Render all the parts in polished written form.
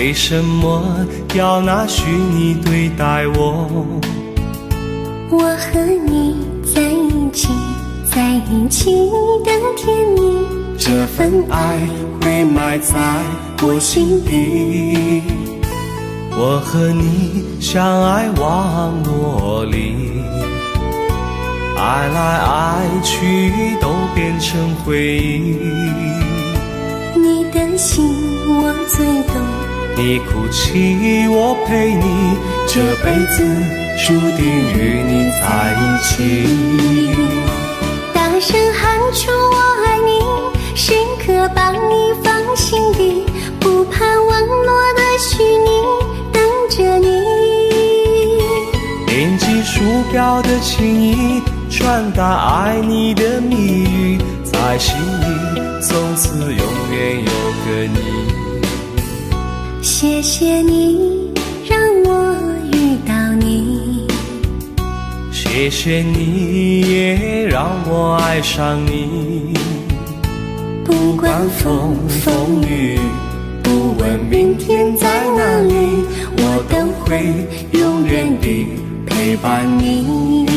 为什么要拿虚拟对待我？我和你在一起，在一起的甜蜜，这份爱会埋在我心底。我和你相爱网络里，爱来爱去都变成回忆。你的心我最懂，你哭泣我陪你，这辈子注定与你在一起。大声喊出我爱你，时刻把你放心底，不怕网络的虚拟，等着你。点击鼠标的情意，传达爱你的蜜语，在心里从此永远有个你。谢谢你让我遇到你，谢谢你也让我爱上你。不管风风雨，不问明天在哪里，我都会永远地陪伴你。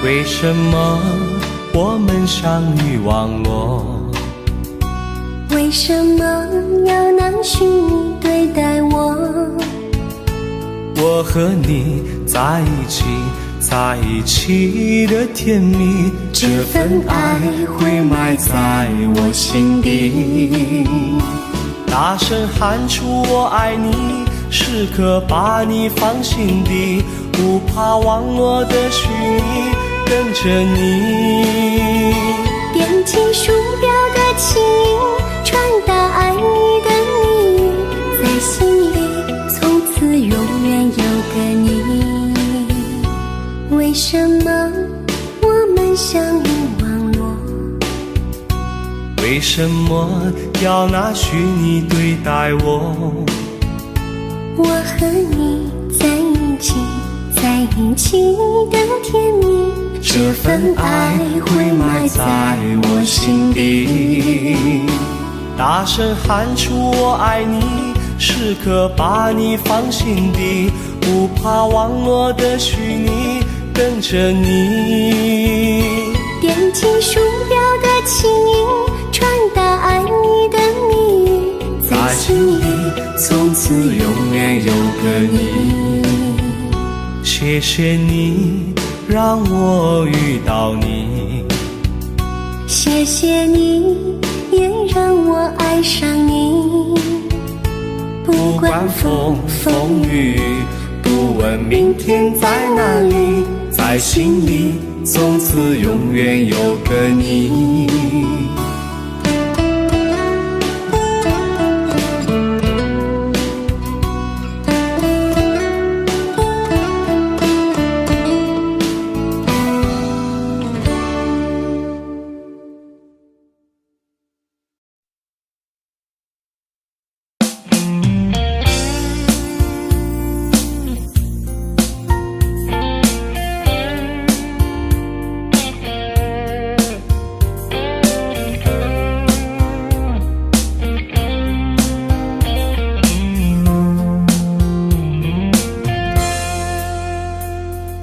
为什么我们相遇网络？为什么要拿虚拟对待我？我和你在一起，在一起的甜蜜，这份爱会埋在我心底。大声喊出我爱你，时刻把你放心底，不怕网络的虚拟，跟着你。点击鼠标的情音，传达爱你的蜜语，在心里从此永远有个你。为什么我们相遇网络？为什么要拿虚拟对待我？我和你在一起，在一起的甜蜜，这份爱会埋在我心底。大声喊出我爱你，时刻把你放心底，不怕网络的虚拟，跟着你。点击鼠标的情音，传达爱你的蜜语，在心里从此永远有个你。谢谢你让我遇到你，谢谢你也让我爱上你。不管风风雨，不问明天在哪里，在心里从此永远有个你。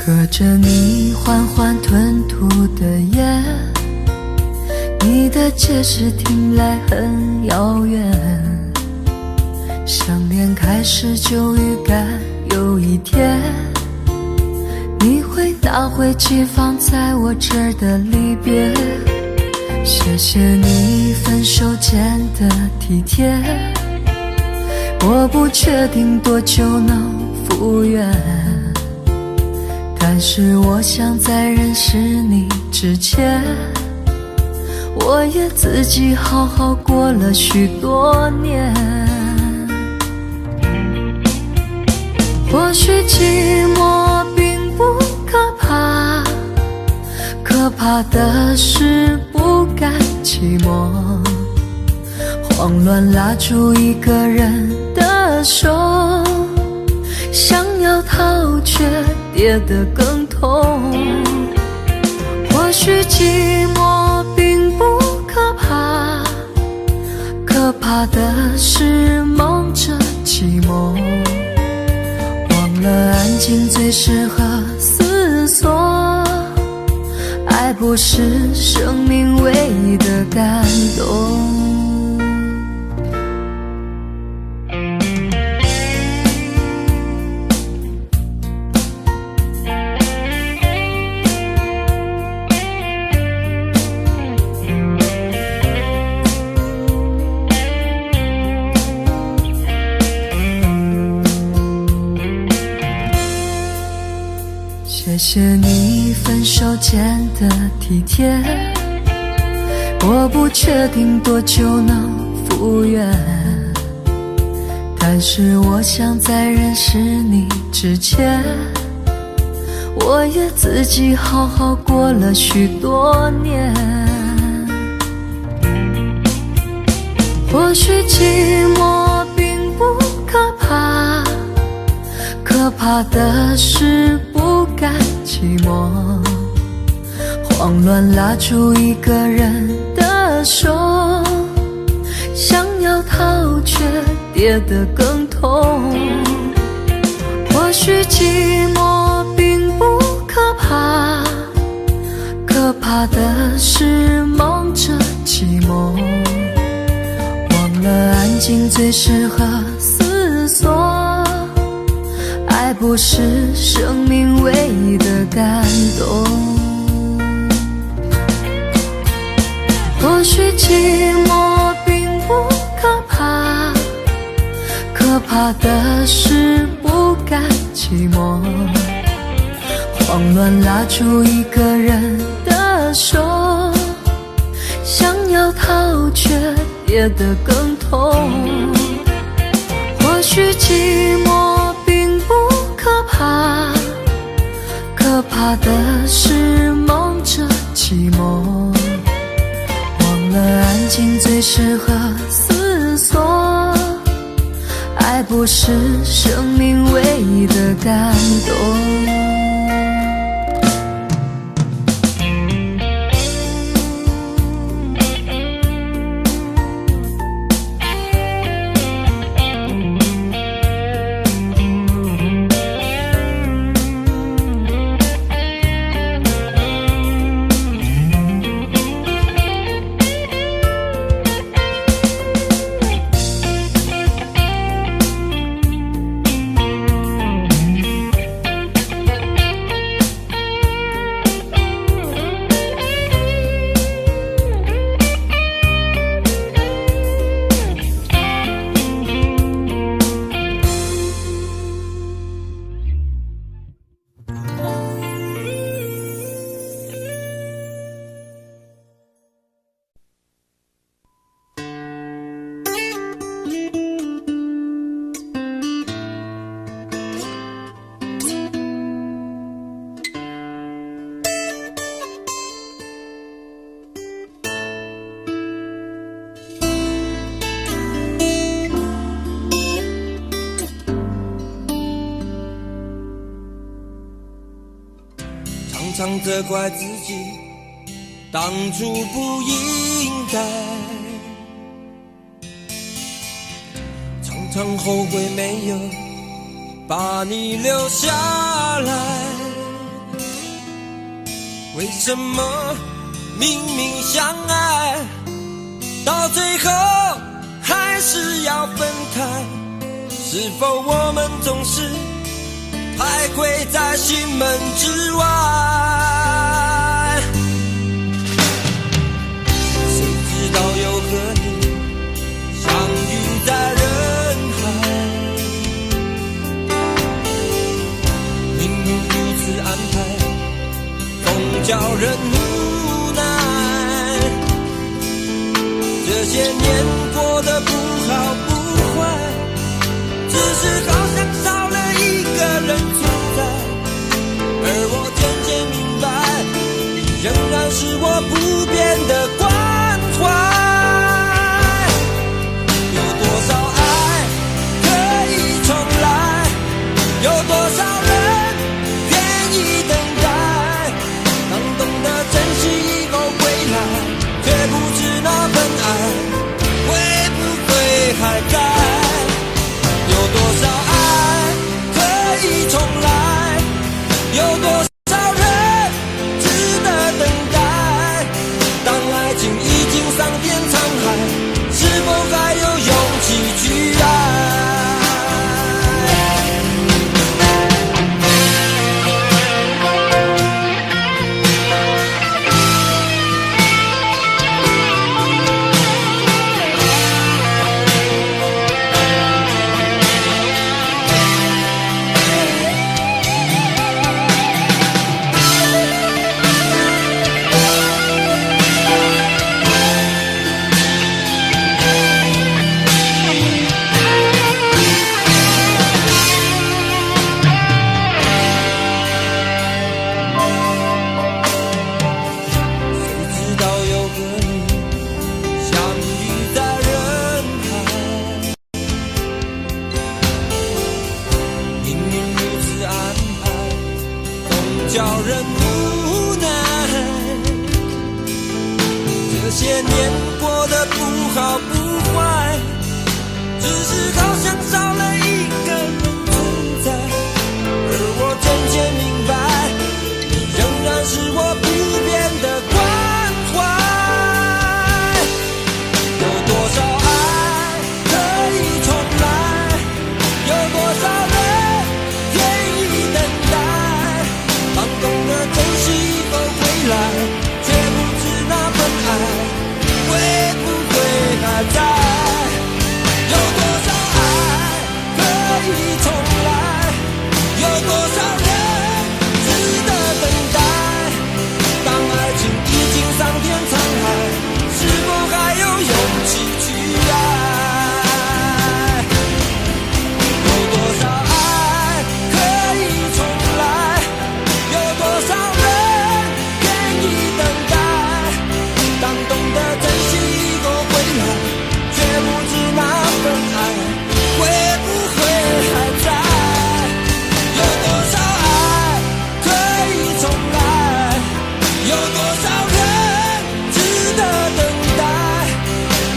隔着你缓缓吞吐的烟，你的解释听来很遥远，想念开始就预感有一天你会拿回寄放在我这儿的离别。谢谢你分手前的体贴，我不确定多久能复原，但是我想在认识你之前，我也自己好好过了许多年。或许寂寞并不可怕，可怕怕的是不甘寂寞，慌乱拉住一个人的手，想要逃却跌得更痛。或许寂寞并不可怕，可怕的是忙着寂寞，忘了安静最适合思索。爱不是生命唯一的感动。谢谢你分手前的体贴，我不确定多久能复原，但是我想在认识你之前，我也自己好好过了许多年。或许寂寞并不可怕，可怕的是不甘寂寞，慌乱拉住一个人的手，想要逃却跌得更痛。或许寂寞并不可怕，可怕的是忙着寂寞，忘了安静最适合思索。爱不是生命唯一的感动。或许寂寞并不可怕，可怕的是不甘寂寞，慌乱拉住一个人的手，想要逃却跌得更痛。或许寂寞并不可怕，可怕的是忙着寂寞，忘了安静最适合思索。爱不是生命唯一的感动。常常责怪自己当初不应该，常常后悔没有把你留下来。为什么明明相爱，到最后还是要分开？是否我们总是徘徊在心门之外？谁知道又和你相遇在人海，命运如此安排，总叫人无奈。这些年过得不好不坏，只是好像少了一个人存在，而我渐渐明白，你仍然是我不变的关怀。有多少爱可以重来，有多少人愿意等待，当懂得珍惜以后回来，却不知那份爱会不会还在。有多少爱可以重来，有多少人值得等待，当爱情已经桑田沧海，是否还有勇气去爱。叫人无奈，这些年过得不好不坏，只是好像少了一个人存在。而我渐渐明白，你仍然是我不变的关怀。有多少爱可以重来，有多少人愿意等待，当懂得珍惜以后回来，却不知那份爱会不会还在。有多少爱可以重来，有多少人值得等待，当爱情已经桑田沧海，是否还有勇气去爱。有多少爱可以重来，有多少人愿意等待，当懂得珍惜以后回来，却不知那份爱会不会还在。有多少爱可以重来，有多少人值得等待，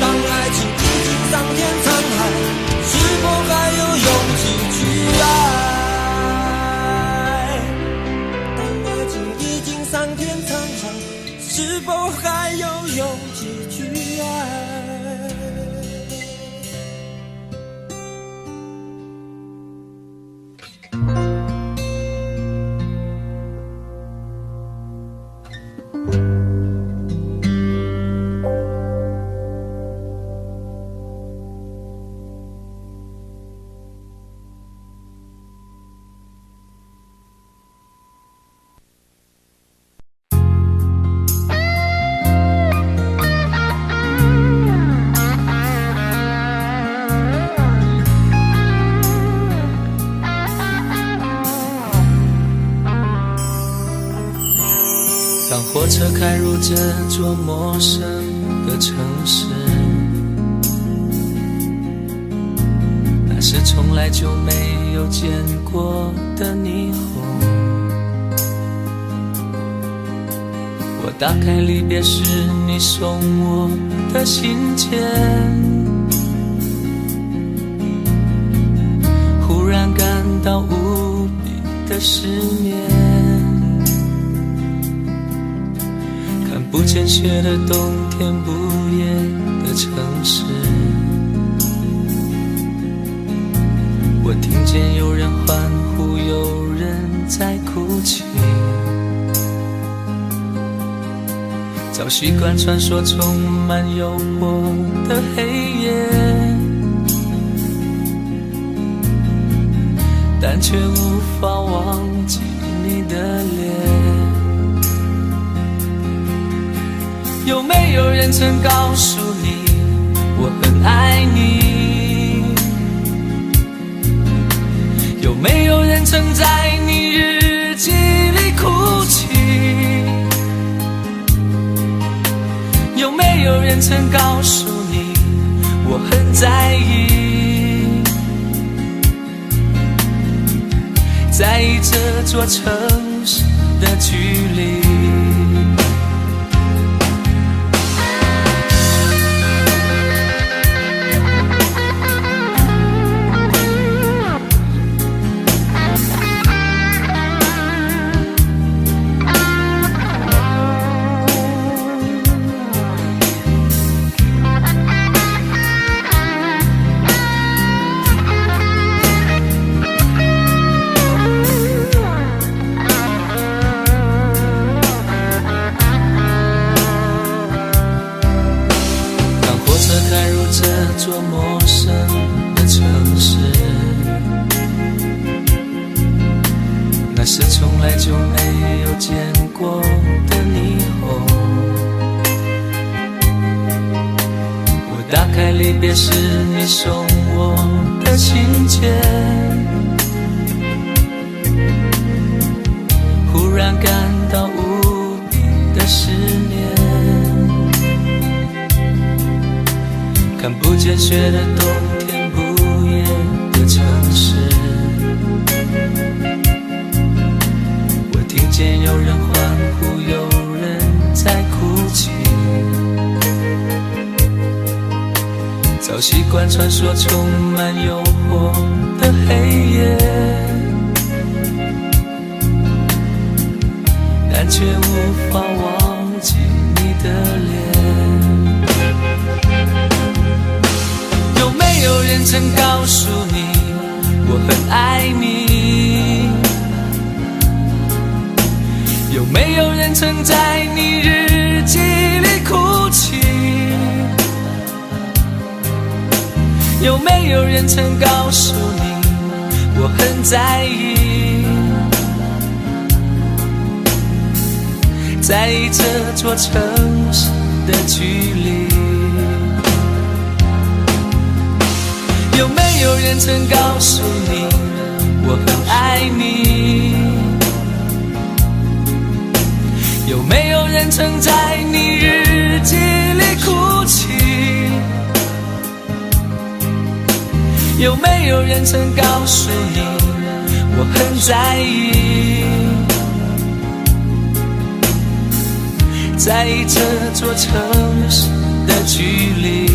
当爱情已经桑田沧海，是否还有勇气去爱。桑田沧海，是否还有勇气去爱？当火车开入这座陌生的城市，那是从来就没有见过的霓虹。我打开离别时你送我的信件，忽然感到无比的失眠。看不见雪的冬天，不夜的城市，我听见有人欢呼，有人在哭泣。早习惯穿梭充满诱惑的黑夜，但却无法忘记你的脸。有没有人曾告诉你我很爱你？有没有人曾在你日记里哭泣？有人曾告诉你我很在意，在意这座城市的距离。这座陌生的城市，那是从来就没有见过的霓虹。我打开离别时你送我的信件，忽然感到无比的思念。看不见雪的冬天，不夜的城市，我听见有人欢呼，有人在哭泣。早习惯穿梭充满诱惑的黑夜，但却无法忘记你的脸。有没有人曾告诉你我很爱你？有没有人曾在你日记里哭泣？有没有人曾告诉你我很在意？在意这座城市的距离。有没有人曾告诉你我很爱你？有没有人曾在你日记里哭泣？有没有人曾告诉你我很在意？在意这座城市的距离。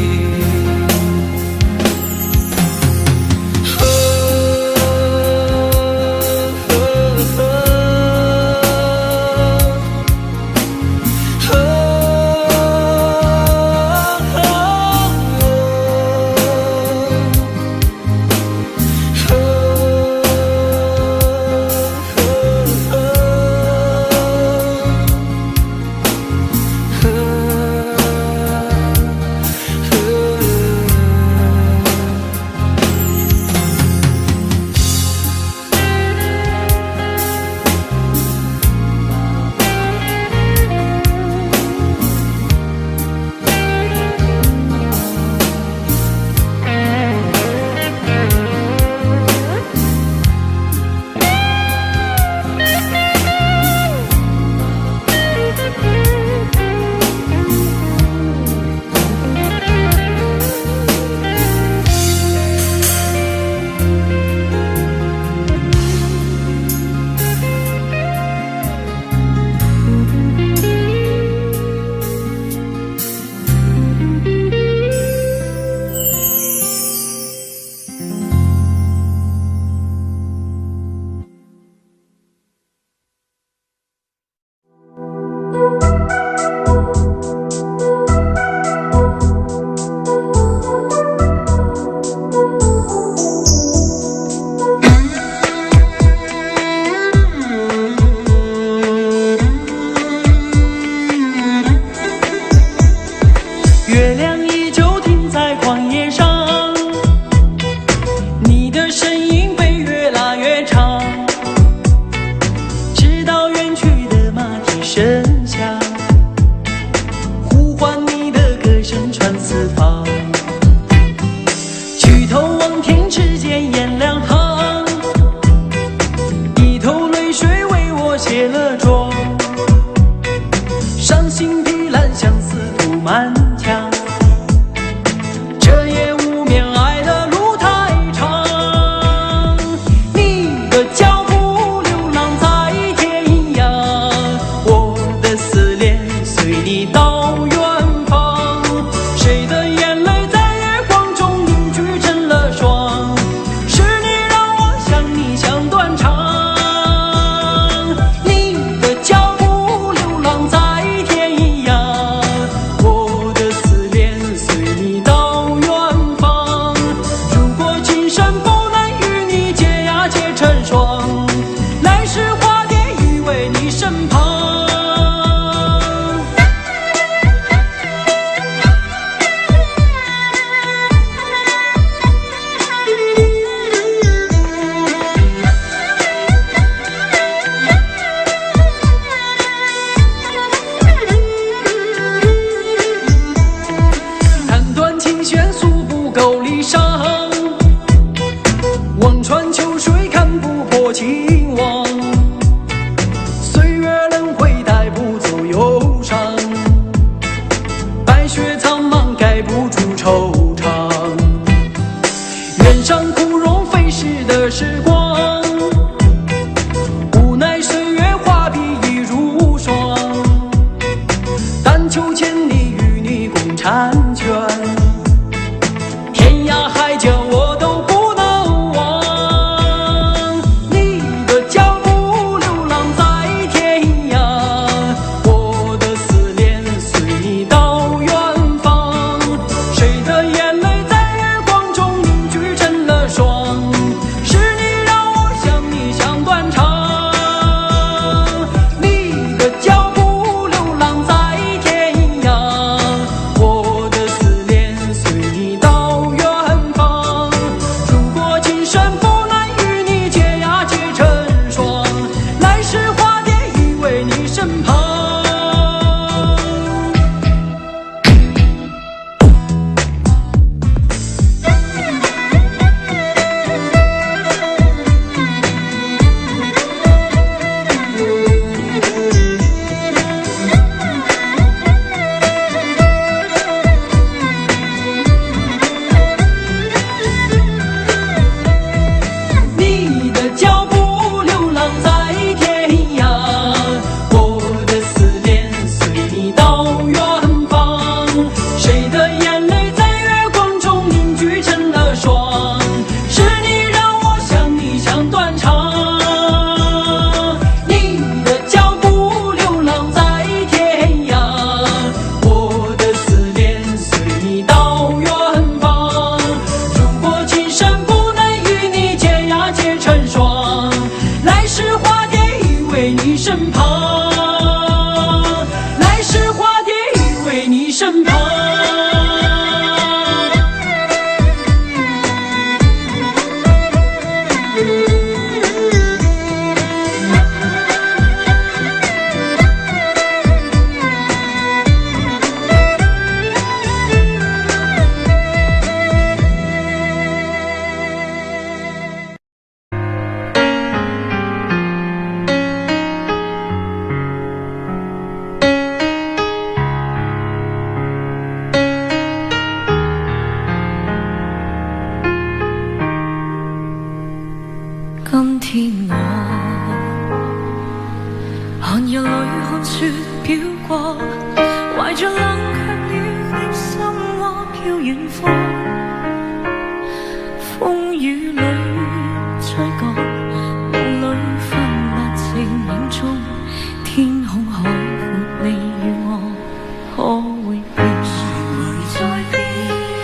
卸了妆，伤心的烂相思涂满墙。远方，风雨里追赶，梦里分不清影踪，天空海阔，你与我可会变？谁会在变？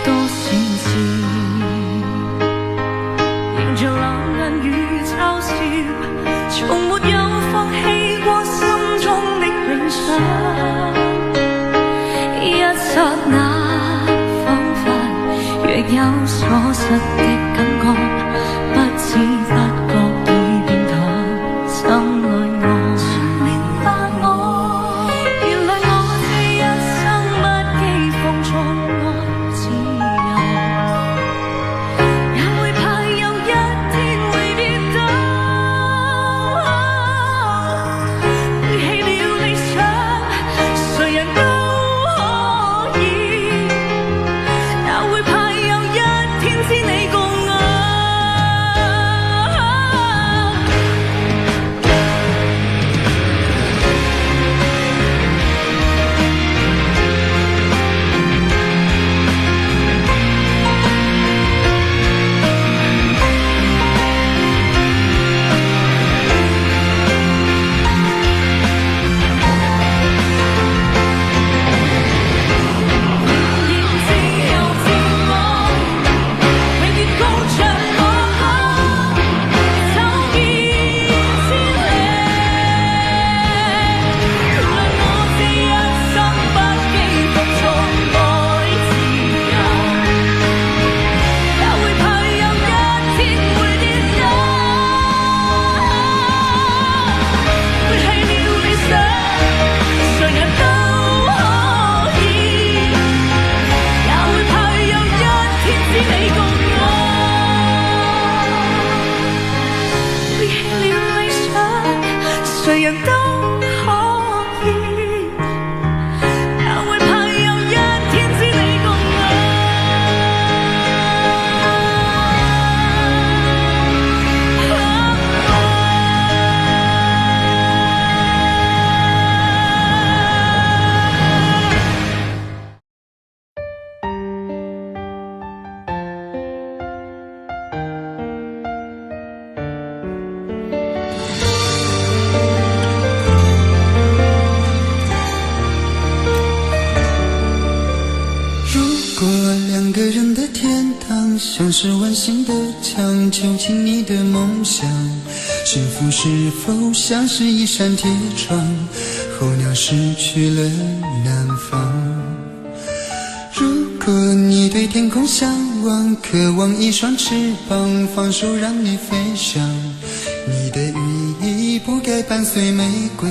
多少次，迎着冷眼与嘲笑，從沒有放棄過心中的理想。一剎那，彷彿若有所失的感覺，不知不覺已變淡，心裏我曾明白我，原來我這一生不羈放縱愛自由，也會怕有一天會跌倒，背棄了理想，誰人都可以，也會怕有一天知你共我。誰人都可以，也會怕有一天知你共我。如果两个人的天堂像是完形的墙，究竟你的梦想幸福是否像是一扇铁窗，候鸟失去了南方。如果你对天空向往，渴望一双翅膀，放手让你飞翔，你的羽翼不该伴随玫瑰，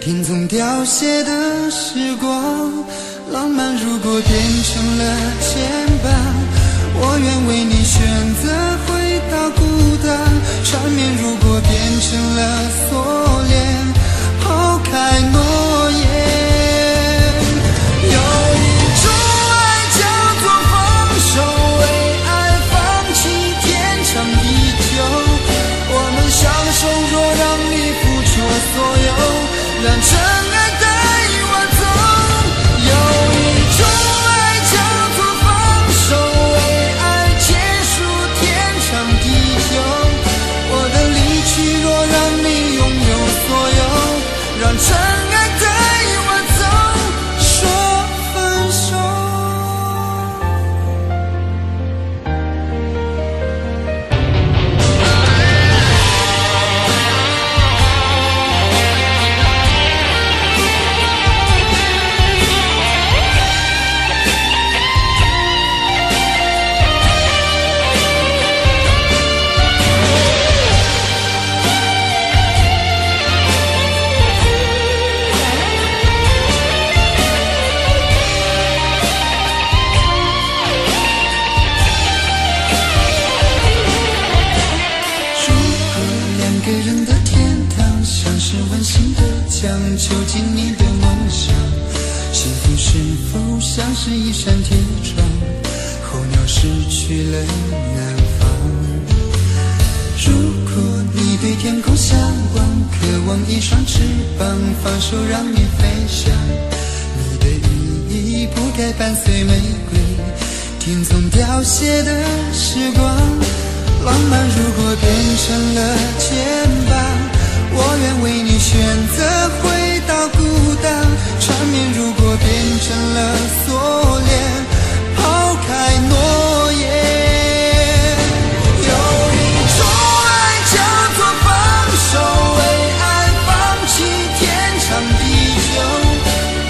听从凋谢的时光。浪漫如果变成了牵绊，我愿为你选择回到孤单。缠绵如果变成了锁链，抛开诺言。有一种爱叫做放手，为爱放弃天长地久。我们相守，若让你付出所有，让真爱带我走。有一种爱叫做放手，为爱结束天长地久。我的离去若让你拥有所有，让真爱带我走，说分手。究竟你的梦想幸福是否像是一扇铁窗，候鸟失去了南方。如果你对天空向往，渴望一双翅膀，放手让你飞翔，你的羽翼不该伴随玫瑰，写的时光，浪漫如果变成了肩膀，我愿为你选择回到孤单，缠绵如果变成了锁链，抛开诺言。有一种爱叫做放手，为爱放弃天长地久，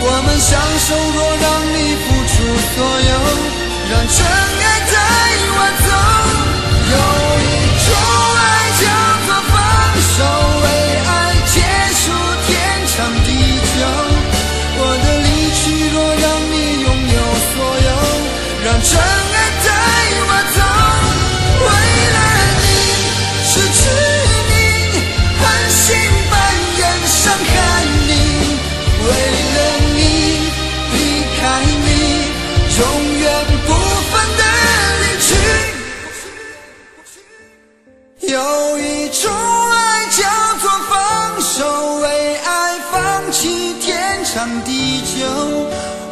我们相守若让你付出所有，让真爱带我走。有一种爱叫做放手，为爱结束天长地久，我的离去若让你拥有所有，让真爱带我走。为了你失去你，狠心扮演伤害你，为了你离开你，永远不分的离去。有一种爱叫做放手，为爱放弃天长地久，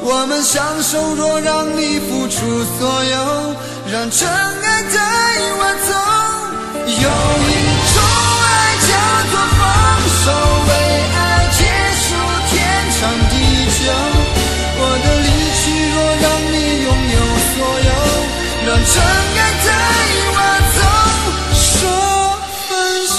我们相守若让你付出所有，让真爱带我走。有一种爱叫做放手，为爱结束天长地久，我的离去若让你拥有所有，让真爱带我走。说分手。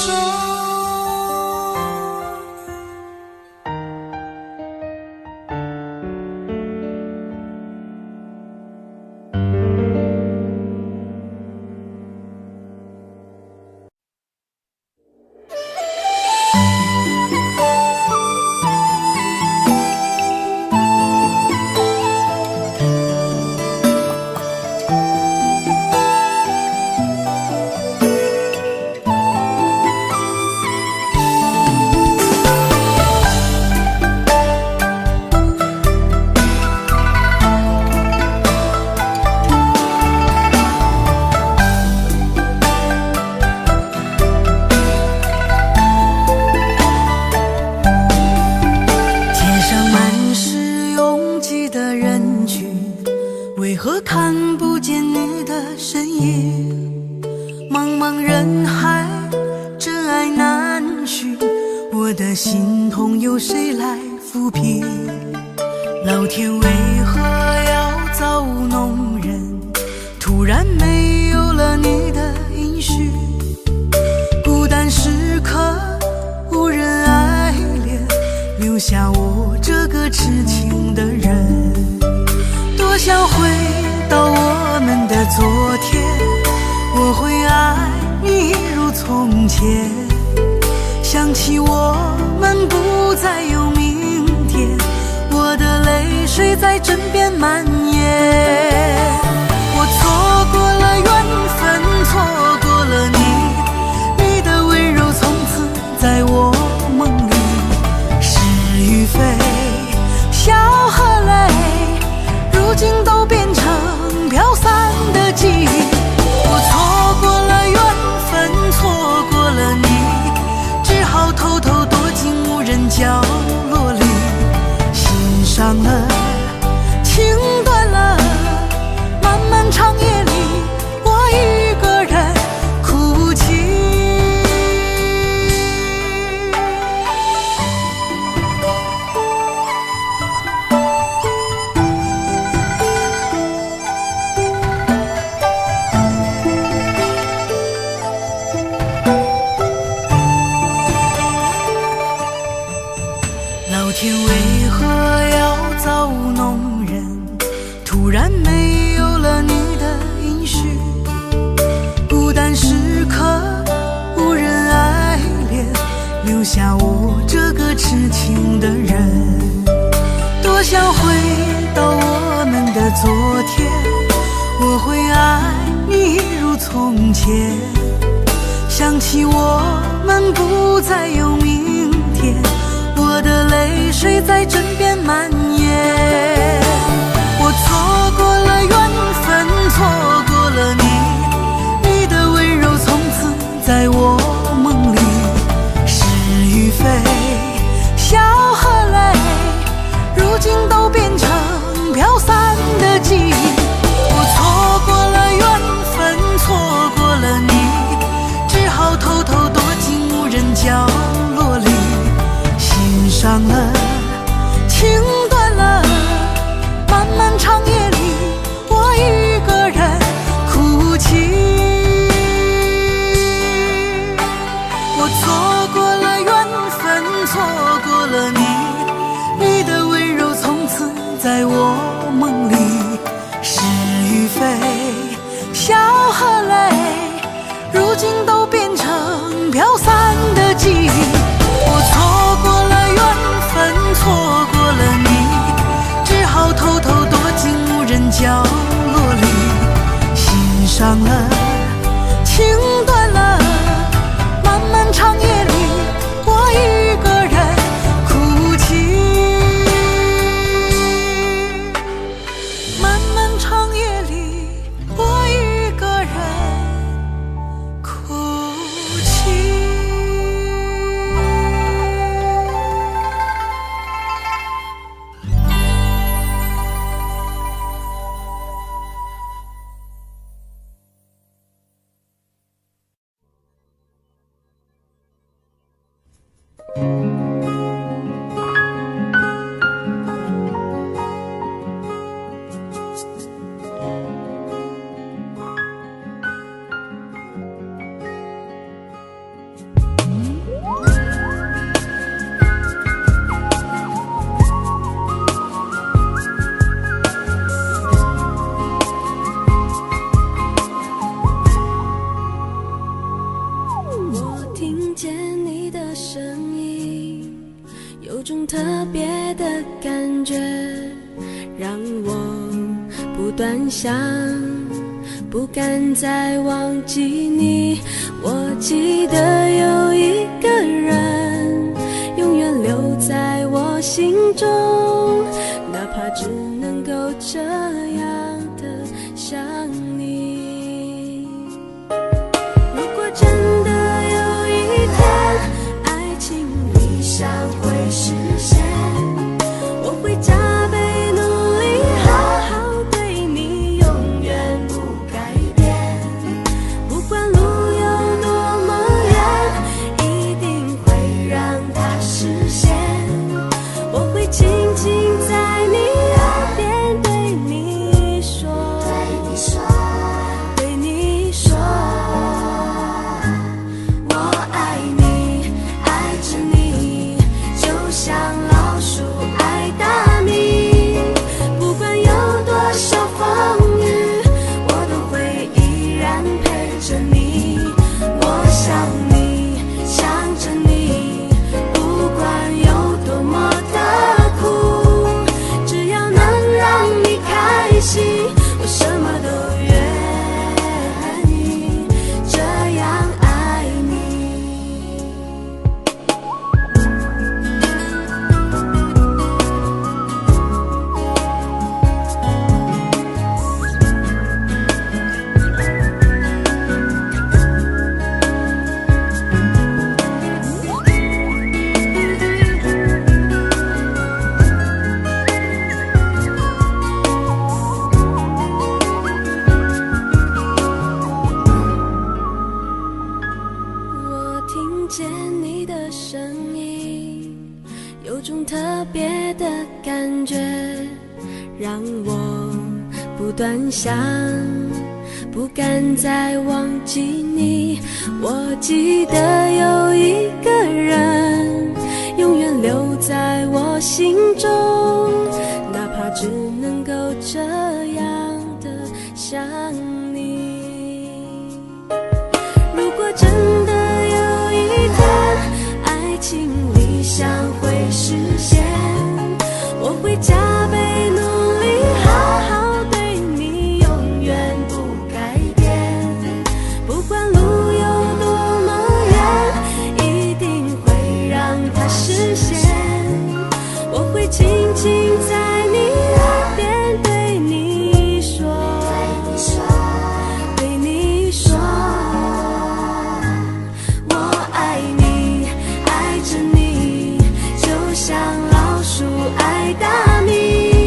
为何看不见你的身影？茫茫人海，真爱难寻，我的心痛有谁来抚平？老天为何要造物弄人？突然没有了你的音讯，孤单时刻无人爱怜，留下我这个痴情的人。多想回到我们的昨天，我会爱你如从前。想起我们不再有明天，我的泪水在枕边蔓延。我错过了缘分，错过了你，你的温柔从此在我梦里。是与非，笑和泪，如今都变成飘散的记忆。我错过了缘分，错过了你，只好偷偷躲进无人角落里。心伤了，情断了，漫漫长夜里，我一个人哭泣。老天为何要造物弄人？突然没有了你的音讯，孤单时刻无人爱怜，留下我这个痴情的人。多想回到我们的昨天，我会爱你如从前。想起我们不再有明天，我的泪水在枕边蔓延。我错过了缘分，错过了你，你的温柔从此在我梦里。是与非，笑和泪，如今都变成飘散的记忆。我错过了缘在我梦里，是与非，笑和泪，如今都变成飘散的记忆。我错过了缘分，错过了你，只好偷偷躲进无人角落里，心伤了，情断了，漫漫长夜里，我一个人哭泣。漫漫长夜里，我一个人哭泣。我听见你的声音，有种特别的感觉，让我不断想，不敢再忘记你。我记得有一个人，永远留在我心中，哪怕只能够这样的想你。如果真的有一天，爱情理想会实现，我会加倍努力，好好对你，永远不改变。不管路有多么远，一定会让它实现。我会轻轻在你耳边对你说，对你说，我爱你，爱着你，就像老鼠爱大米。不管有多少风雨，我都会依然陪着你。我想你，想着你，不管有多么的苦，只要能让你开心，我什么都愿意，这样爱你。我听见你的声音，有种特别的感觉，让我不断想，不敢再忘记你。我记得有一个人，永远留在我心中，哪怕只能够这样的想你。如果真的有一天，爱情理想会实现，我会加倍努力，好好对你，永远不改变。不管路有多么远，一定会让它实现。我会轻轻在你耳边对你说，对你说，我爱你，爱着你，就像老鼠爱大米。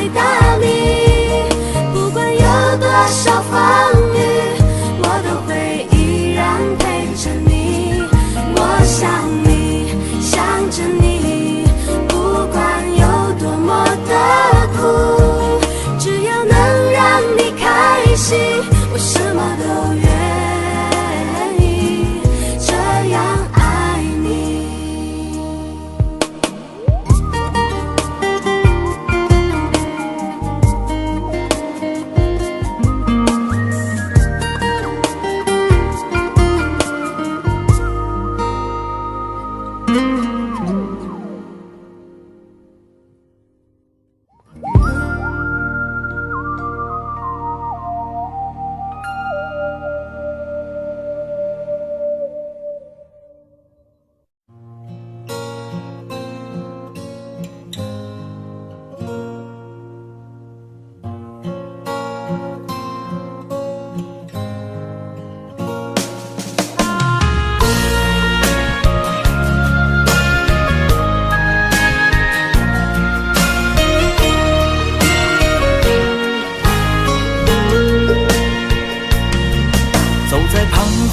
回答你。不管有多少风雨，我都会依然陪着你。我想你，想着你，不管有多么的苦，只要能让你开心，我什么都愿意，这样爱你。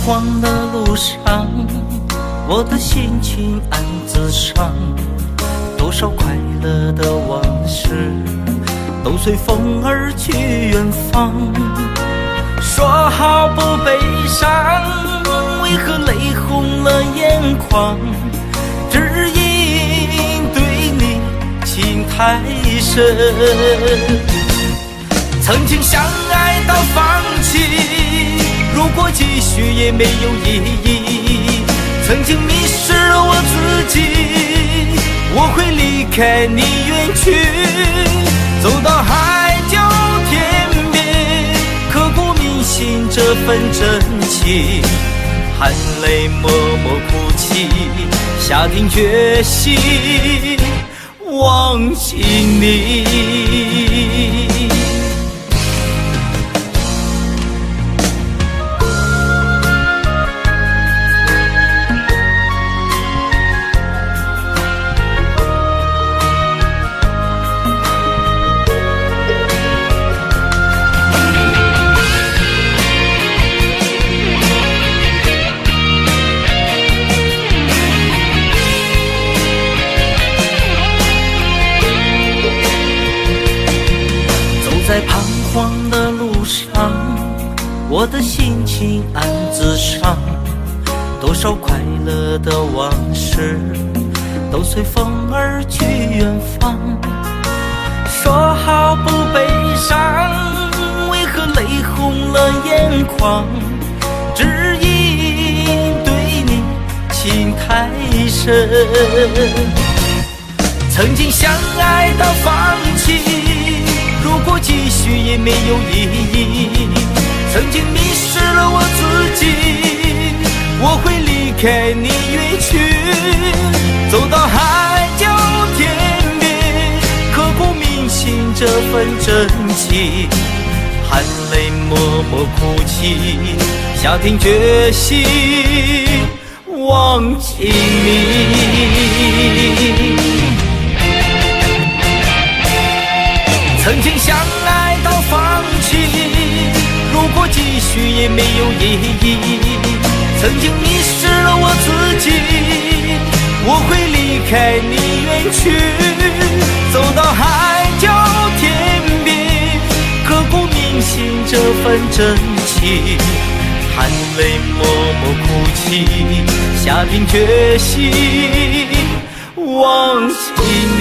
慌的路上，我的心情暗自伤，多少快乐的往事都随风而去远方。说好不悲伤，为何泪红了眼眶？只因对你情太深，曾经相爱到放弃，如果继续也没有意义。曾经迷失了我自己，我会离开你远去，走到海角天边，刻骨铭心这份真情，含泪默默哭泣，下定决心忘记你。在彷徨的路上，我的心情暗自伤，多少快乐的往事都随风而去远方。说好不悲伤，为何泪红了眼眶？只因对你情太深，曾经相爱到放弃，如果继续也没有意义。曾经迷失了我自己，我会离开你远去，走到海角天边，刻骨铭心这份真情，含泪默默哭泣，下定决心忘记你。曾经相爱到放弃，如果继续也没有意义。曾经迷失了我自己，我会离开你远去，走到海角天边，刻骨铭心这份真情，含泪默默哭泣，下定决心忘记你。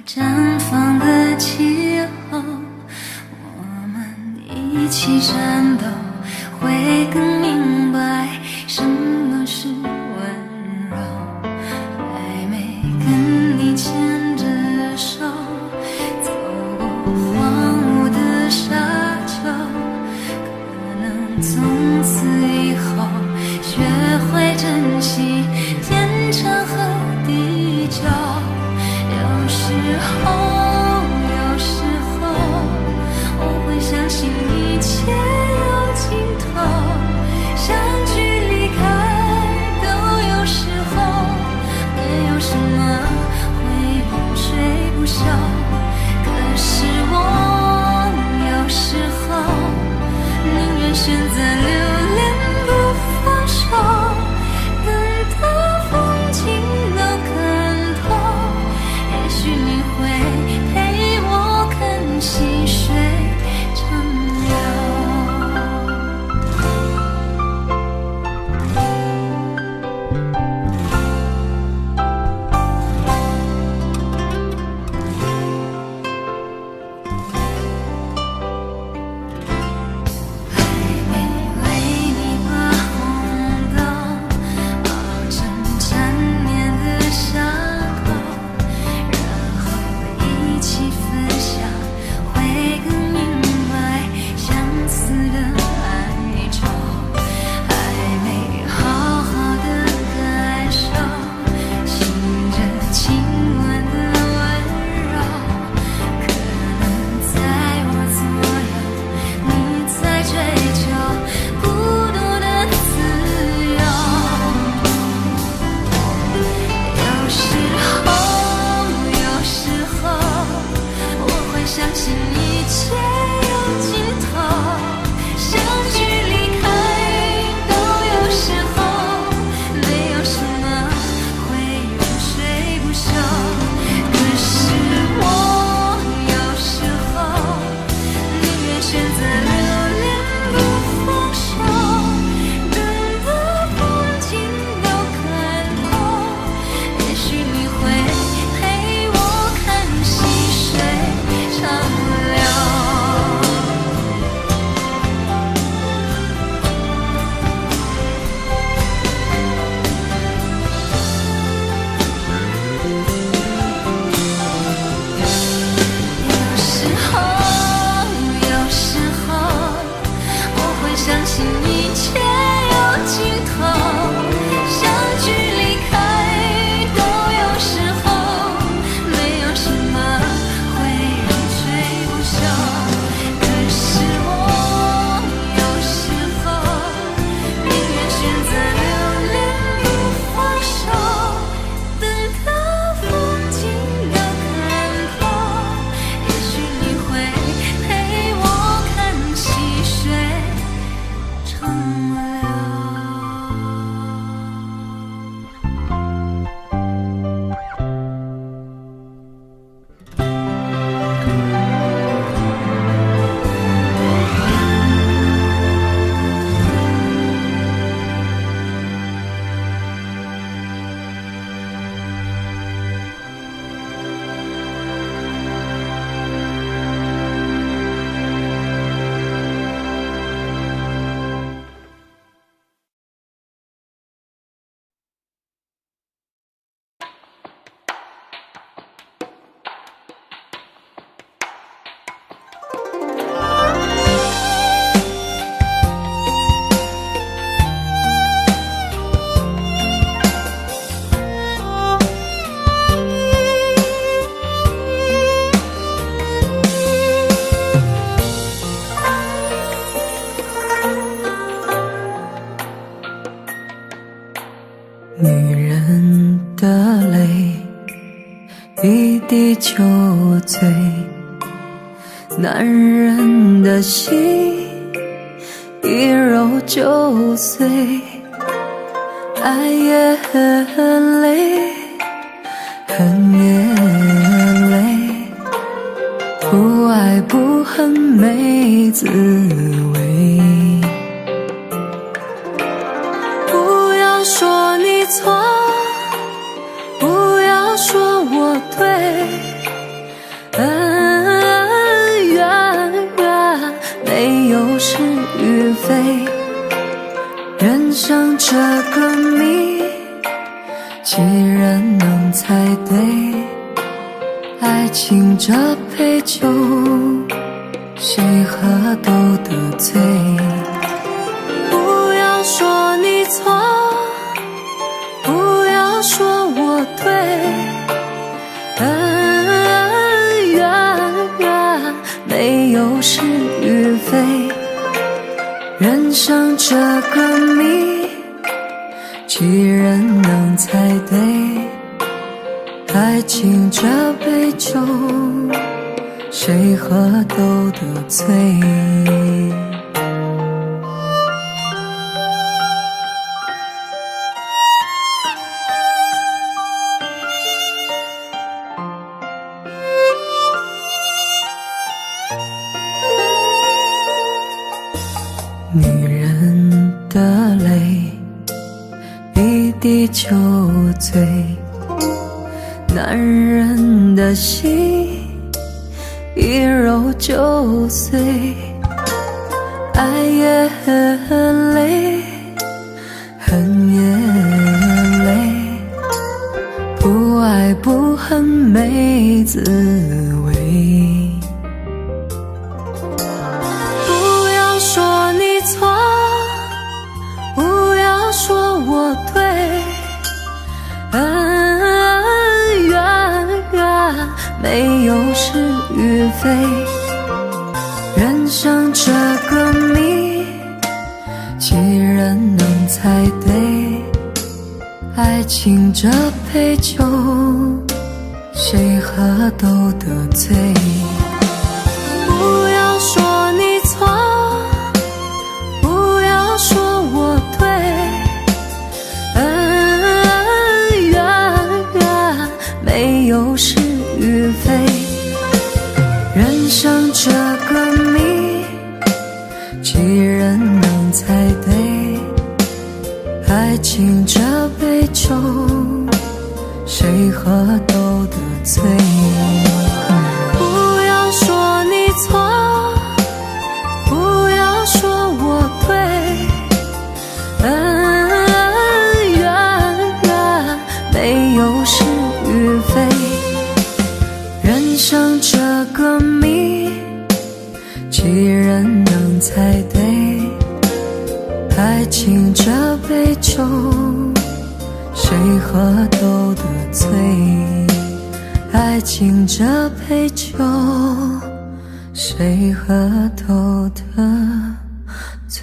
绽放。女人的泪一滴就醉，男人的心一揉就碎。爱也很累，恨也累，不爱不恨没滋味。不要说你错，不要说我对，恩怨没有是与非。人生这个谜，几人能猜对？爱情这杯酒，谁喝都得醉。不要说你错，不要说我对，恩生这个谜，几人能猜对？爱情这杯酒，谁喝都得醉。女人的泪一滴就醉，男人的心一揉就碎。爱也很累，恨也累，不爱不恨没滋味。不要说你错，不要说我对，恩怨没有是与非。人生这个谜，几人能猜对？爱情这杯酒，谁喝都得醉。不要说你错，不要说我对，恩怨没有是与非。人生这个谜，几人能猜对？爱情这杯酒，谁喝都得醉。不要说你错，不要说我对，恩怨没有是与非。人生这个谜，几人能猜对？爱情这杯酒，谁喝都得醉。爱情这杯酒，谁喝都得醉。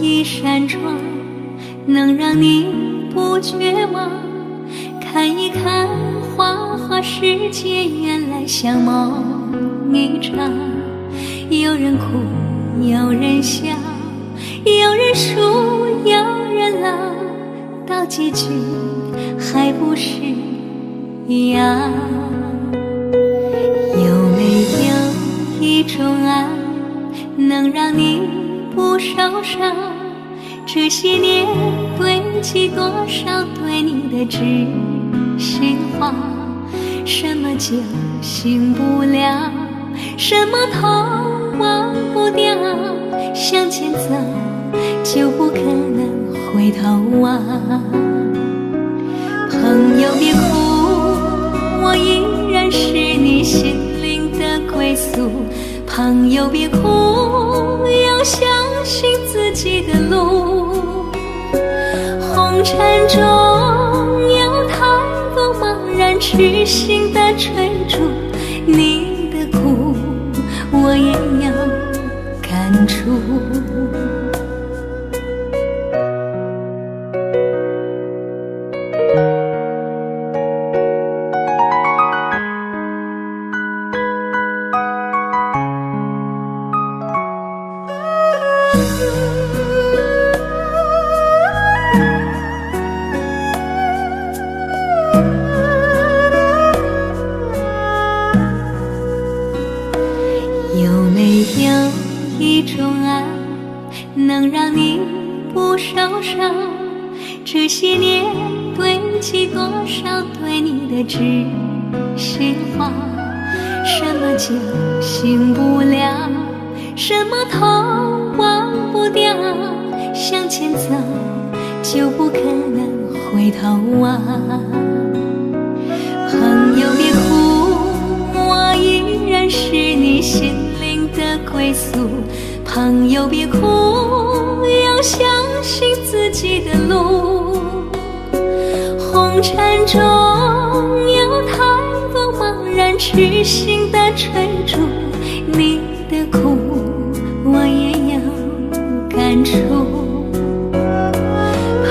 一扇窗，能让你不绝望。看一看花花世界，原来像梦一场。有人哭，有人笑，有人输，有人老，到结局还不是一样。有没有一种爱，能让你不受伤？这些年堆积多少对你的知心话？什么酒醒不了，什么痛忘不掉，向前走就不可能回头望。朋友别哭，我依然是你心灵的归宿。朋友别哭，要相信自己的路。红尘中有太多茫然痴心的追逐，你的苦我也有感触。有没有一种爱，能让你不受伤。这些年堆积多少对你的知心话，什么叫醒不了，什么痛忘不掉，向前走就不可能回头啊。朋友别哭，我依然是你心灵的归宿。朋友别哭，要相信自己的路。红尘中有太多茫然痴心的追逐，你的苦我也有感触。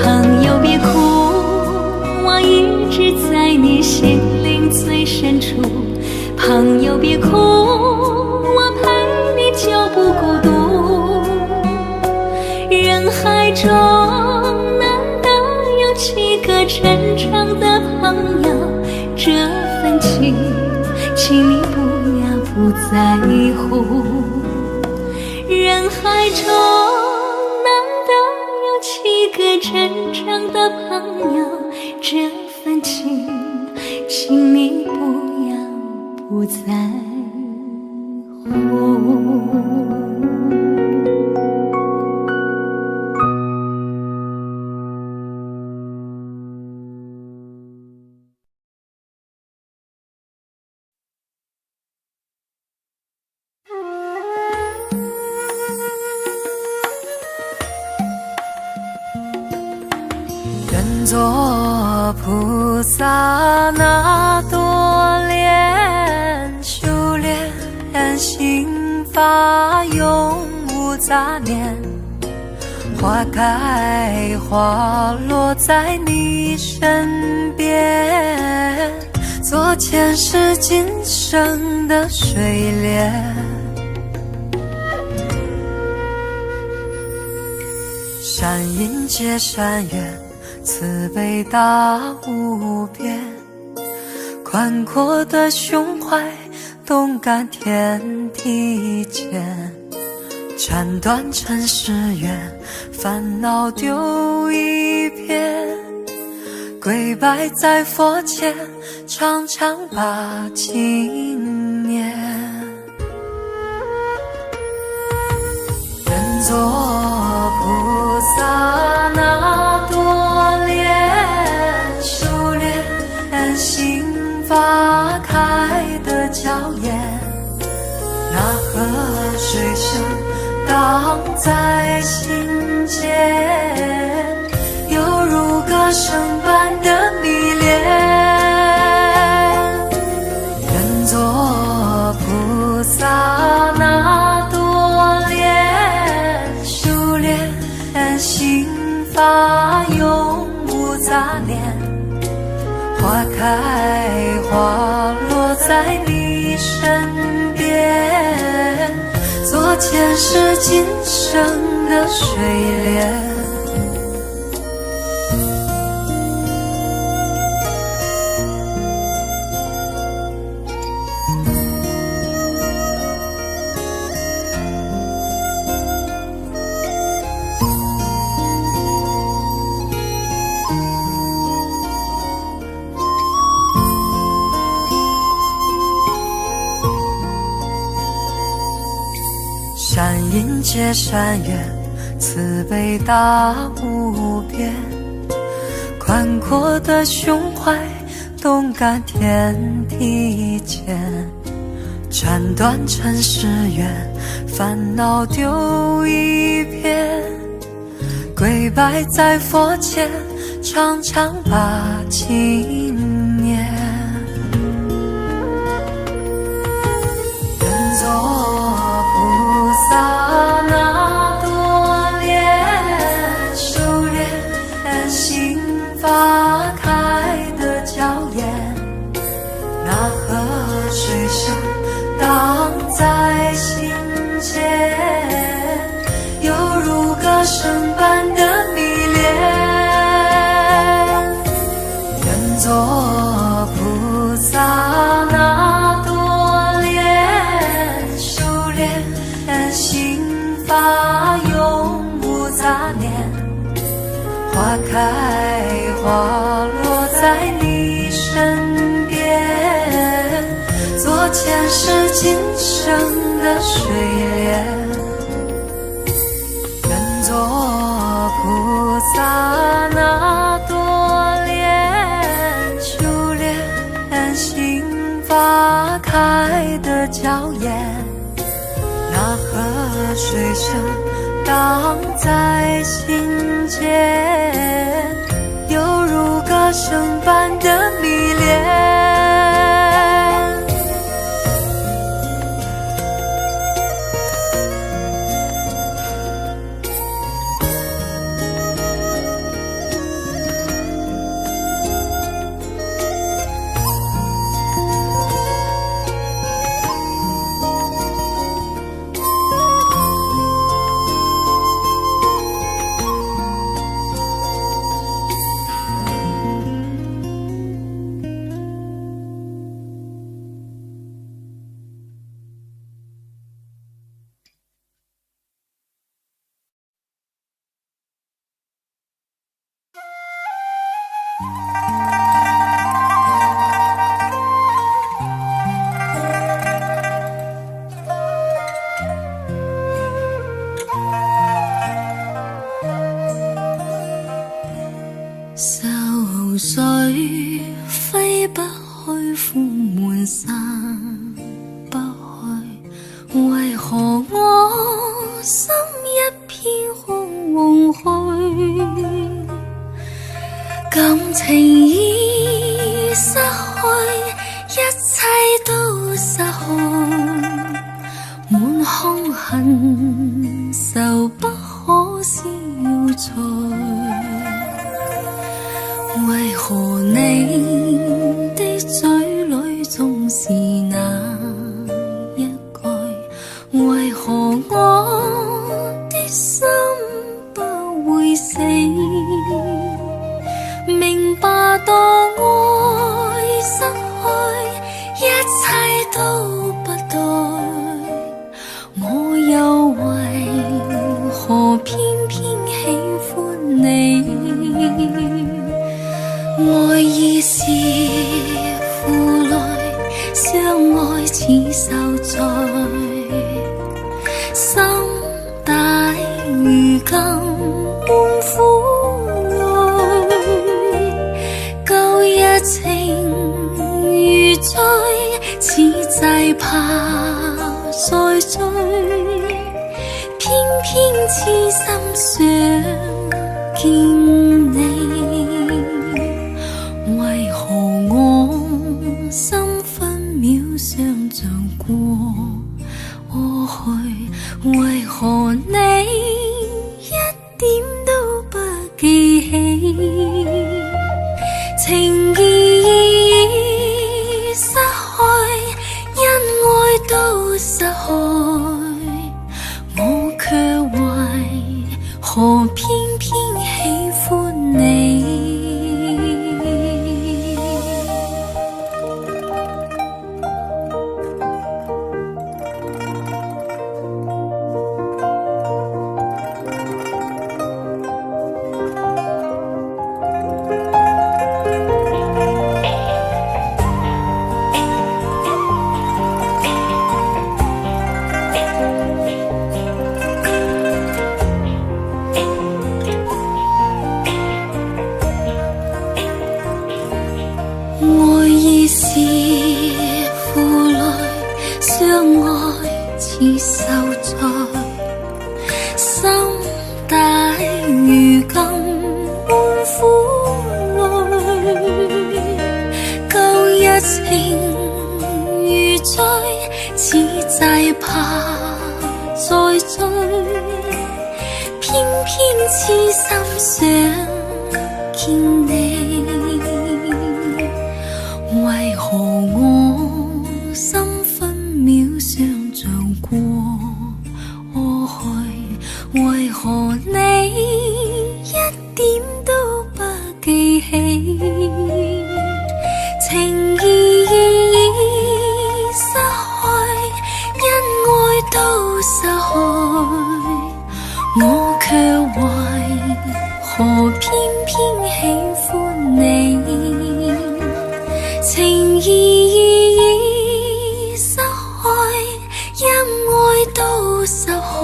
朋友别哭，我一直在你心灵最深处。朋友别哭，我陪你就不孤独。人海中难得有几个真正的朋友，这份情请你不要不在乎。人海中难得有几个真正的朋友，这份情请你不要不在乎。愿做菩萨那多莲，修炼心法永无杂念。花开花落在你身边，做前世今生的水莲。善因结善缘，慈悲大无边，宽阔的胸怀，动感天地间。斩断尘世缘，烦恼丢一片，跪拜在佛前，常常把经念。愿做菩萨那多莲，修炼心法开的娇艳。那河水声荡在心间，犹如歌声般的迷恋。愿做菩萨那多莲，修炼心法永无杂念。花开花落在你身边，做前世今生的水莲。善因结善缘，慈悲大无边。宽阔的胸怀，动感天地间。斩断尘世缘，烦恼丢一片。跪拜在佛前，常常把经念。愿做菩萨那多莲，修炼心法开的娇艳。那河水声荡在心间，犹如歌声般的迷恋。愿做菩萨那多莲，修炼心法永是今生的水莲，愿做菩萨那朵莲，修炼心花开的娇艳，那河水声荡在心间，犹如歌声般的迷恋。愁緒揮不去，苦悶散不去，為何我心一片空虛？感情已失去，一切都失去，滿腔恨愁不可消除。為何你的嘴裏總是那一句？為何我的心不會死？明白當愛失去，一切都不對，我又為何偏偏喜歡你？愛意是負累，相愛似受罪，心大如今滿苦淚，舊日情如醉，此際怕再追，偏偏痴心想見你。為何我心分秒想像過去？為何你一點都不記起？情義已失去，因愛都失去，我卻為何偏偏喜歡你？愛意是負累，相愛似受罪，心大如今滿苦淚，舊日情如醉，此際怕再追，偏偏痴心想見你。為何我心分秒想像過去？為何你一點都不記起？情義已失去，因愛都失去，我卻為何偏偏喜歡你？情義已失去，受害，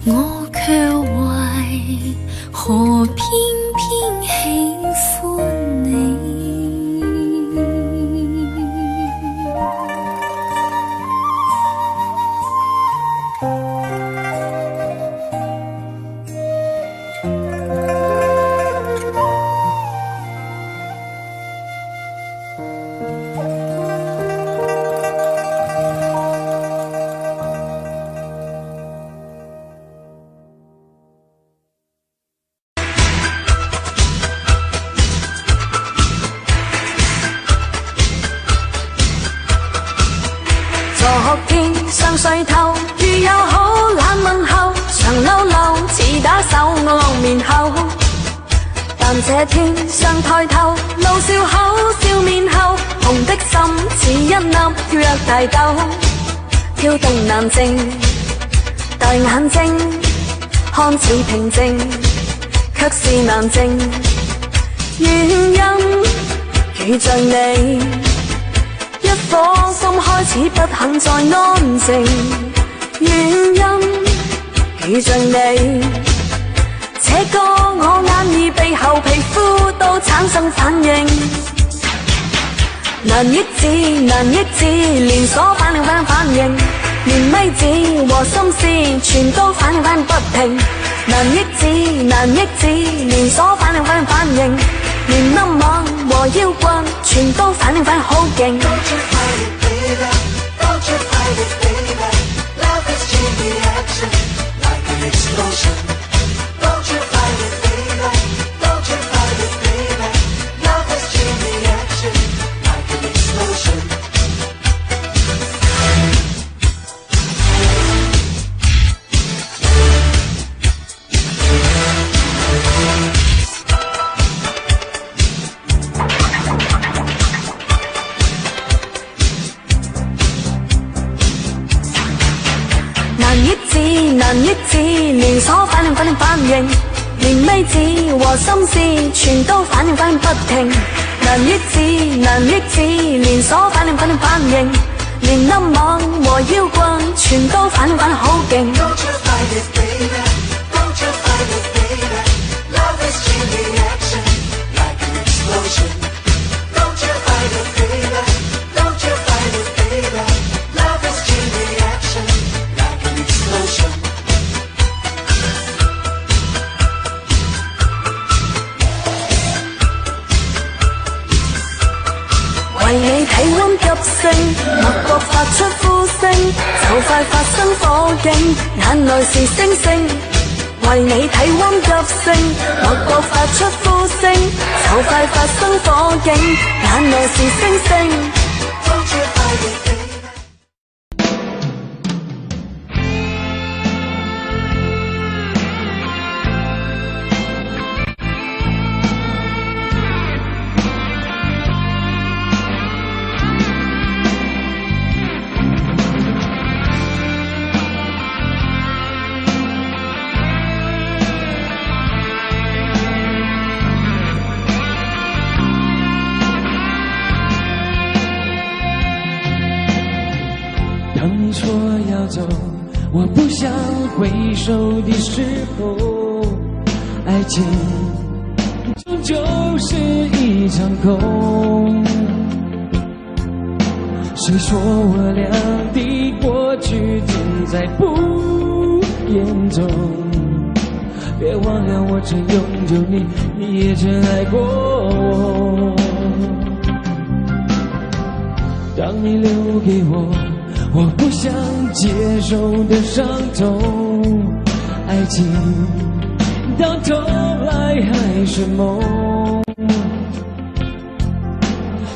我却为何偏偏喜欢你？昨天上水头，如有好冷問候，長溜溜似打手我露面後。但這天上抬頭，怒笑口笑面後，紅的心似一粒若大豆，跳動難靜，大眼睛看似平靜，卻是難靜。原因遇着你，一顆心開始不肯再安靜，原因遇着你，這個我眼耳鼻喉皮膚都產生反應，難抑制難抑制，連鎖反應連咪子和心思全都反應不停，難抑制難抑制，連鎖反應連音樂和搖滾全都反應好勁。Don't you fight it, baby. Don't you fight it, baby. Love is chain reaction, like an explosion. Don't you fight it, baby. Don't you fight it, baby. Love is chain reaction, like an explosion.難抑制，連鎖反應連咪子和心思全都反應不停，難抑制難抑制，連鎖反應連音樂和搖滾全都反應好勁。Don't you fight it, baby. Don't you fight it, baby. Love is chain reaction, like an explosion. Don't you fight it, baby. Don't you fight it, baby. Love is chain reaction, like an explosion.為你體溫急升，脈搏發出呼聲，就快發生火警，眼內是星星。為你體溫急升，脈搏發出呼聲，就快發生火警，眼內是星星。我不想回首的时候，爱情终究是一场空。谁说我俩的过去尽在不言中？别忘了我曾拥有你，你也曾爱过我。当你留给我不想接受的伤痛，爱情到头来还是梦。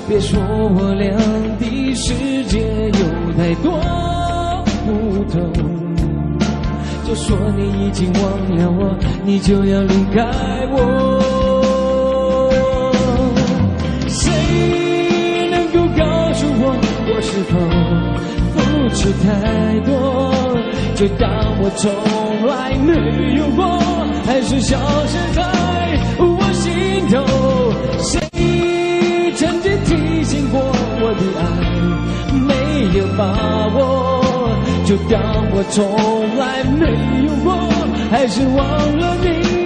别说我俩的世界有太多不同，就说你已经忘了我，你就要离开我。谁能够告诉我是否付出太多，就当我从来没有过，还是消失在我心头。谁曾经提醒过我的爱没有把握，就当我从来没有过，还是忘了你。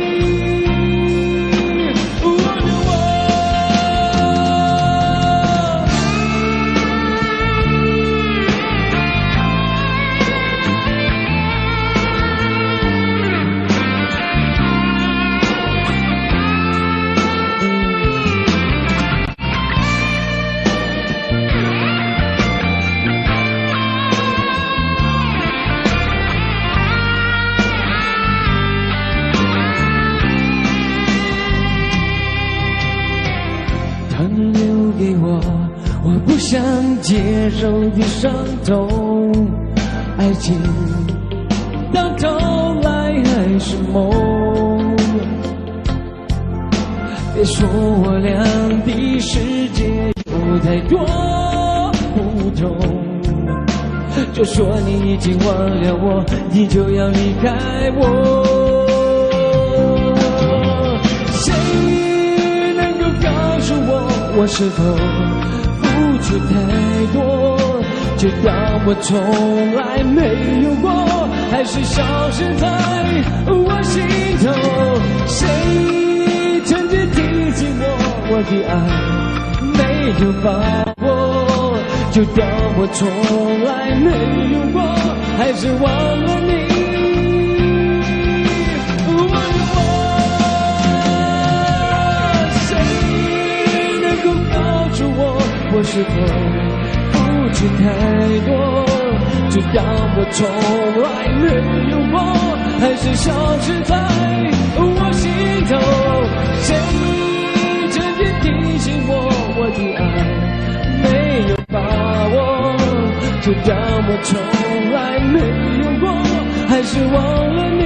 不想接受的伤痛，爱情到头来还是梦。别说我俩的世界有太多不同，就说你已经忘了我，你就要离开我。谁能够告诉我，我是否付出太多，就当我从来没有过，还是消失在我心头。谁曾经提醒我的爱没有把握，就当我从来没有过，还是忘了你。谁能够告诉我是否付出太多，就当我从来没有过，还是消失在我心头。谁曾经提醒我的爱没有把握，就当我从来没有过，还是忘了你。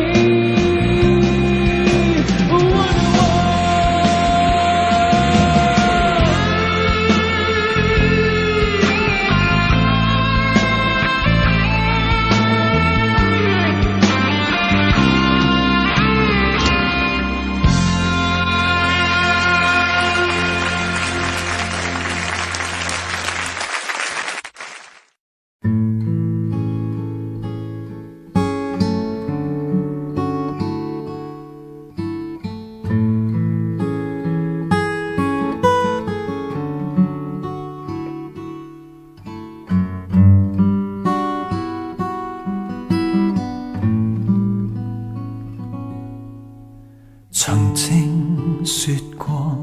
曾经說過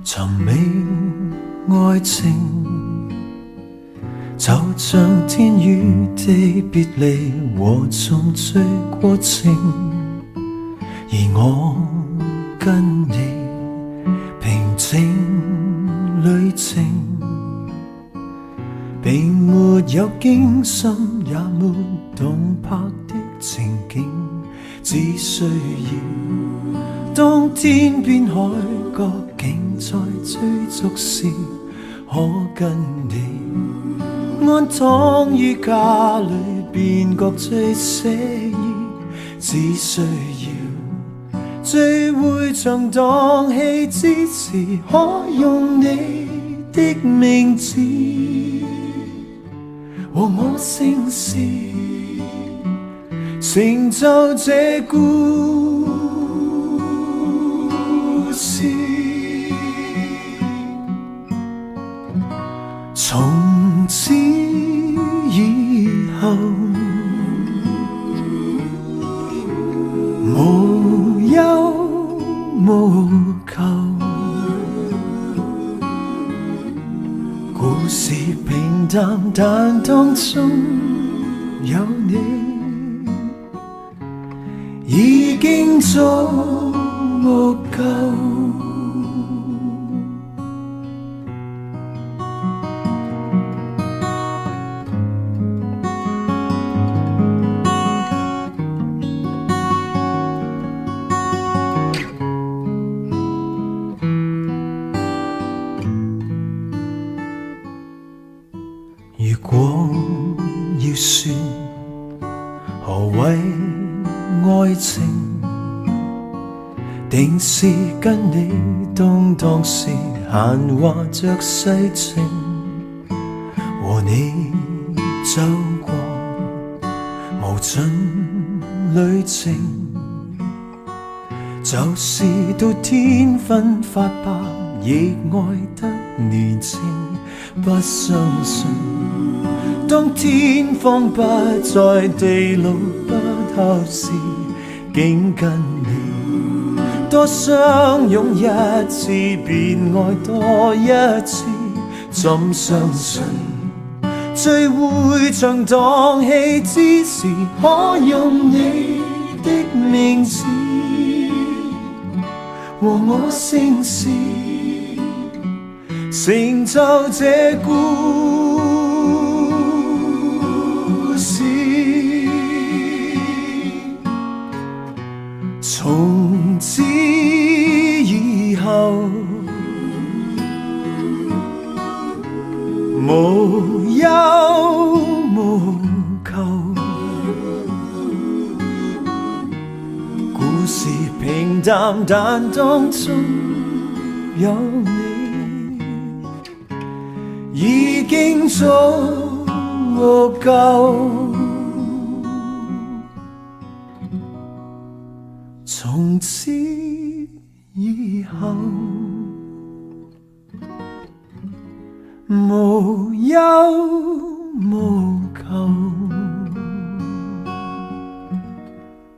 尋覓愛情，就像天與地別離和重聚過程，而我跟你平靜旅程，並沒有驚心也沒動魄的情景，只需要當天邊海角竟在追逐時，可跟你安躺於家裏便覺最寫意，只需要聚會場蕩氣之時，可用你的名字和我姓氏，成就這故事。從此以後，無憂無求，故事平淡，但當中有你，已經足夠。如果要說何謂愛情，定是跟你動盪時閒話着世情，和你走過尽旅程，就是到天昏发白，亦爱得年青。不相信，當天荒不再，地老不透時，竟跟你多相擁一次，便愛多一次。怎相信最會長蕩氣之時，可用你的名字和我姓氏，成就這故事。從此以後，無憂無求，故事平淡，但當中有你，已經足夠。從此以後，無憂無求，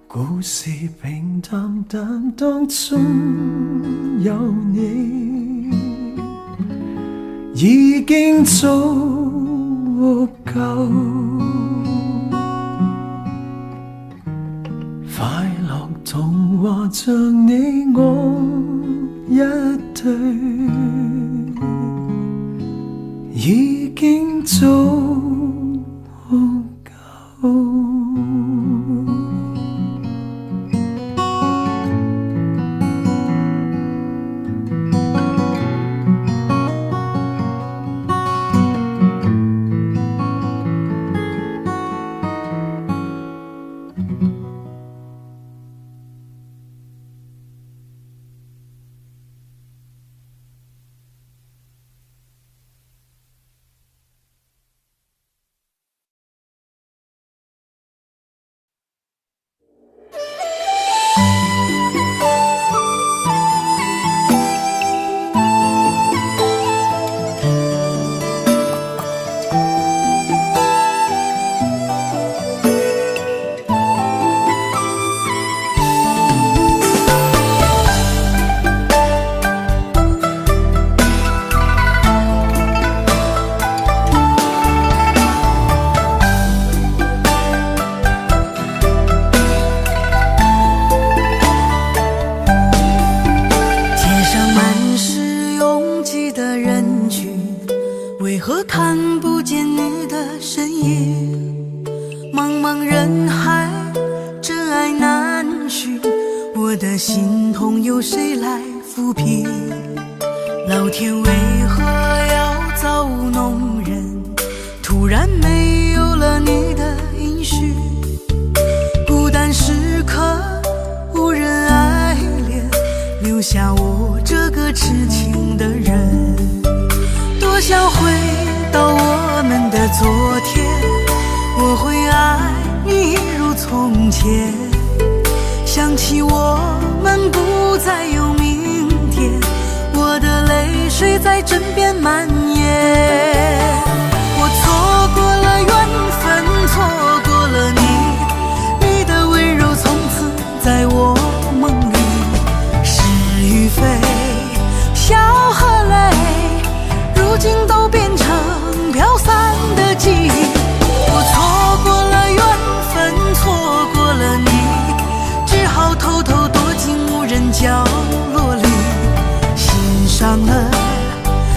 故事平淡，但當中有你，已經足夠。快樂童話像你我一對，已經足夠。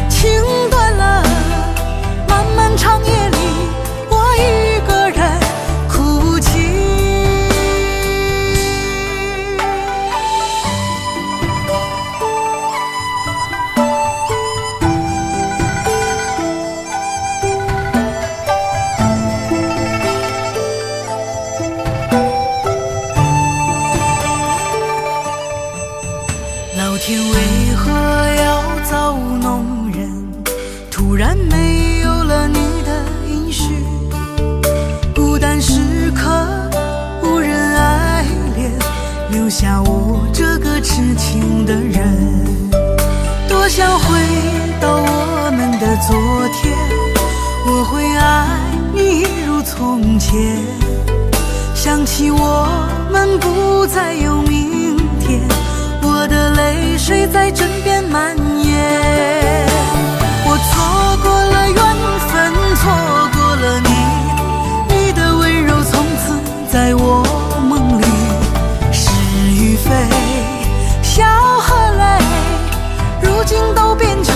情断了，中的人。多想回到我们的昨天，我会爱你如从前。想起我们不再有明天，我的泪水在枕边蔓延。我错过了缘分，错过了你，你的温柔从此在我梦里。是与非，笑和泪，如今都变成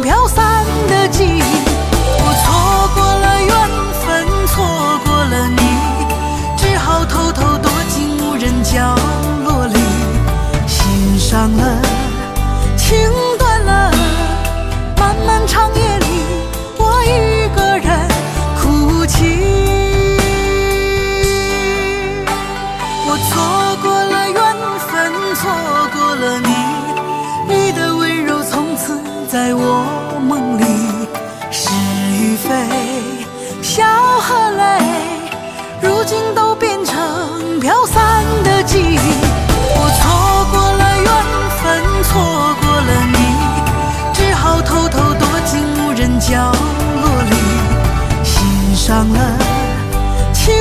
飘散的记忆。我错过了缘分，错过了你，只好偷偷躲进无人角落里。心伤了，情断了，漫漫长夜里，我一个人哭泣。我错过了缘分，错过了你，你的温柔从此在我梦里。是与非，笑和泪，如今都变成飘散的记忆。我错过了缘分，错过了你，只好偷偷躲进无人角落里。心伤了，情